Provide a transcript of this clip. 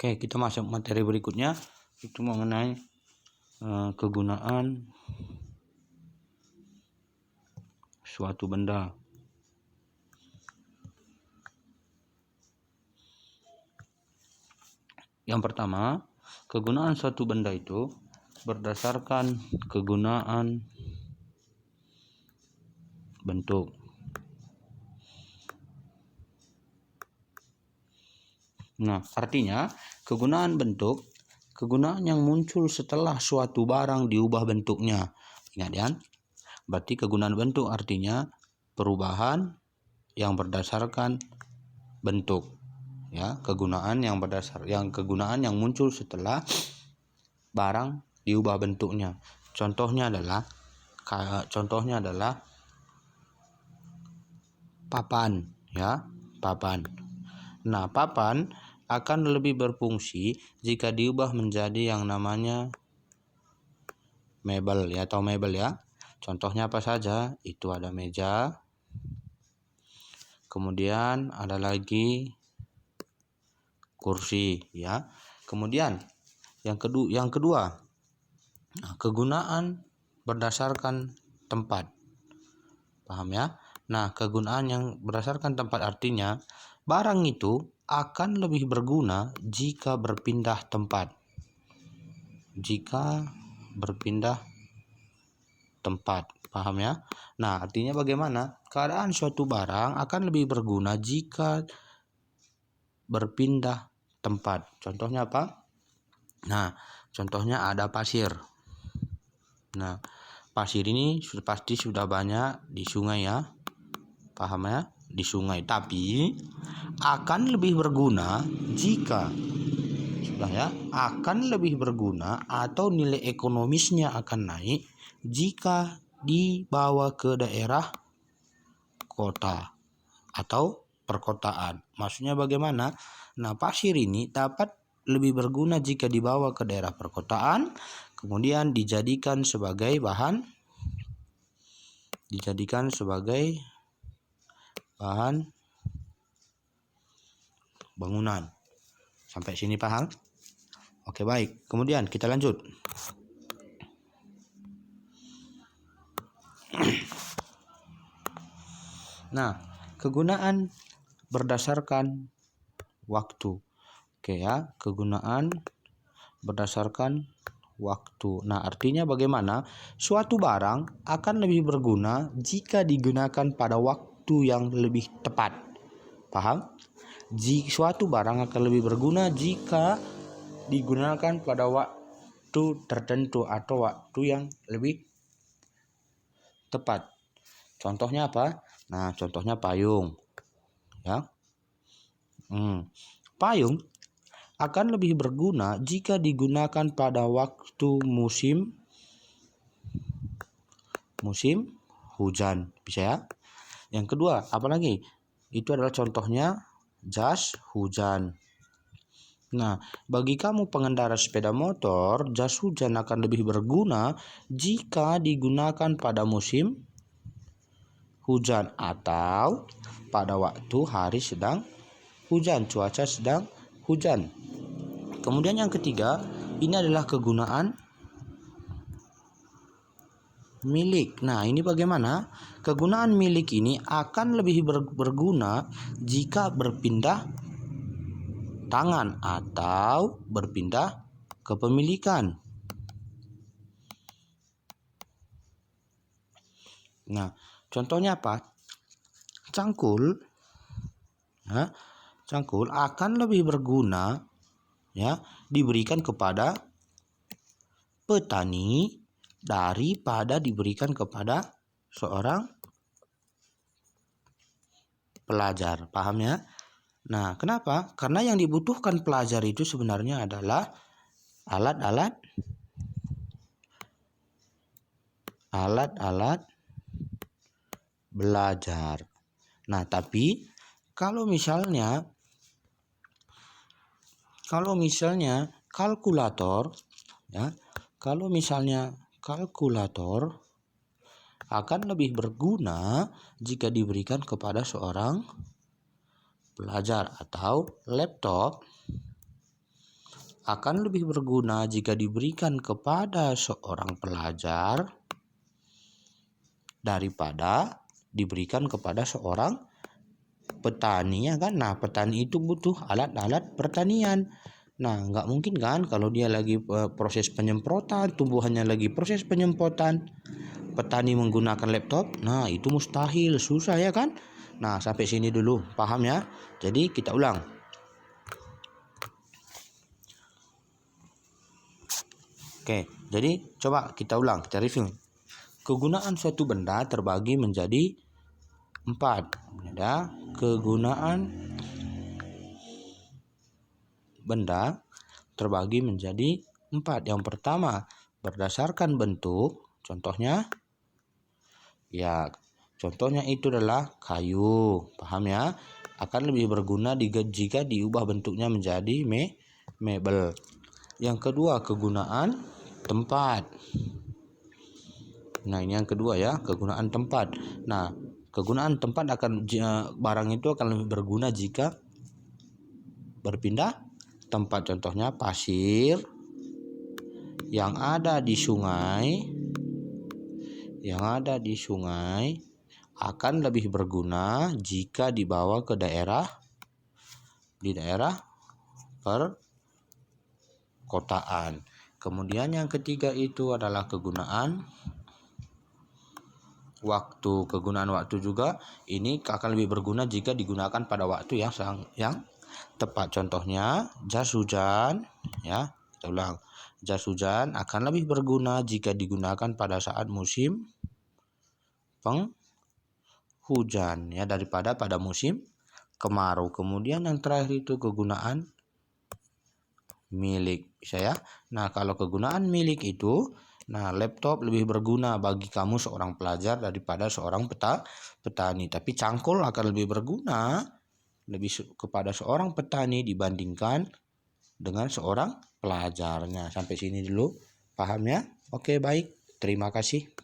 Oke, kita masuk materi berikutnya, itu mengenai kegunaan suatu benda. Yang pertama, kegunaan suatu benda itu berdasarkan kegunaan bentuk. Nah, artinya kegunaan bentuk, kegunaan yang muncul setelah suatu barang diubah bentuknya. Ingat ya? Berarti kegunaan bentuk artinya perubahan yang berdasarkan bentuk. Ya, kegunaan yang muncul setelah barang diubah bentuknya. Contohnya adalah papan, ya, papan. Nah, papan akan lebih berfungsi jika diubah menjadi yang namanya mebel, ya, atau mebel, ya. Contohnya apa saja? Itu ada meja, kemudian ada lagi kursi, ya. Kemudian yang kedua, kegunaan berdasarkan tempat. Paham ya? Nah, kegunaan yang berdasarkan tempat artinya barang itu akan lebih berguna jika berpindah tempat. Paham ya? Nah, artinya bagaimana? Keadaan suatu barang akan lebih berguna jika berpindah tempat. Contohnya apa? Nah, contohnya ada pasir. Nah, pasir ini pasti sudah banyak di sungai, ya. Paham ya? Di sungai. Tapi akan lebih berguna jika akan lebih berguna atau nilai ekonomisnya akan naik jika dibawa ke daerah kota atau perkotaan. Maksudnya bagaimana? Nah, pasir ini dapat lebih berguna jika dibawa ke daerah perkotaan, kemudian dijadikan sebagai bahan bangunan. Sampai sini paham? Oke, baik. Kemudian kita lanjut. Nah, kegunaan berdasarkan waktu. Oke ya, kegunaan berdasarkan waktu. Nah, artinya bagaimana? Suatu barang akan lebih berguna jika digunakan pada waktu yang lebih tepat. Paham? Suatu barang akan lebih berguna jika digunakan pada waktu tertentu atau waktu yang lebih tepat. Contohnya apa? Nah, contohnya payung, ya. Payung akan lebih berguna jika digunakan pada waktu musim hujan, bisa ya. Yang kedua, apalagi? Itu adalah contohnya jas hujan. Nah, bagi kamu pengendara sepeda motor, jas hujan akan lebih berguna jika digunakan pada musim hujan atau pada waktu hari sedang hujan, cuaca sedang hujan. Kemudian yang ketiga, ini adalah kegunaan milik. Nah, ini bagaimana? Kegunaan milik ini akan lebih berguna jika berpindah tangan atau berpindah kepemilikan. Nah, contohnya apa? Cangkul akan lebih berguna, ya, diberikan kepada petani daripada diberikan kepada seorang pelajar. Paham ya? Nah, kenapa? Karena yang dibutuhkan pelajar itu sebenarnya adalah alat-alat belajar. Nah, tapi kalau misalnya kalkulator, ya, kalkulator akan lebih berguna jika diberikan kepada seorang pelajar, atau laptop akan lebih berguna jika diberikan kepada seorang pelajar daripada diberikan kepada seorang petani, ya kan? Nah, petani itu butuh alat-alat pertanian. Nah, nggak mungkin kan kalau dia lagi proses penyemprotan, tumbuhannya lagi proses penyemprotan, petani menggunakan laptop. Nah, itu mustahil, susah, ya kan? Nah, sampai sini dulu, paham ya? Jadi kita ulang. Oke, jadi coba kita ulang, kita review. Kegunaan suatu benda terbagi menjadi 4. Ada kegunaan benda terbagi menjadi 4. Yang pertama, berdasarkan bentuk. Contohnya, ya, contohnya itu adalah kayu. Paham ya? Akan lebih berguna jika diubah bentuknya menjadi mebel. Yang kedua, kegunaan tempat. Nah, ini yang kedua ya, kegunaan tempat. Nah, kegunaan tempat barang itu akan lebih berguna jika berpindah tempat. Contohnya pasir yang ada di sungai, akan lebih berguna jika dibawa ke daerah perkotaan. Kemudian yang ketiga itu adalah kegunaan waktu. Kegunaan waktu juga ini akan lebih berguna jika digunakan pada waktu yang tepat. Contohnya jas hujan, ya. Kita ulang. Jas hujan akan lebih berguna jika digunakan pada saat musim penghujan, ya, daripada pada musim kemarau. Kemudian yang terakhir itu kegunaan milik, ya. Nah, kalau kegunaan milik itu, nah, laptop lebih berguna bagi kamu seorang pelajar daripada seorang petani. Tapi cangkul akan lebih berguna kepada seorang petani dibandingkan dengan seorang pelajar. Nah, sampai sini dulu, paham ya? Oke, baik. Terima kasih.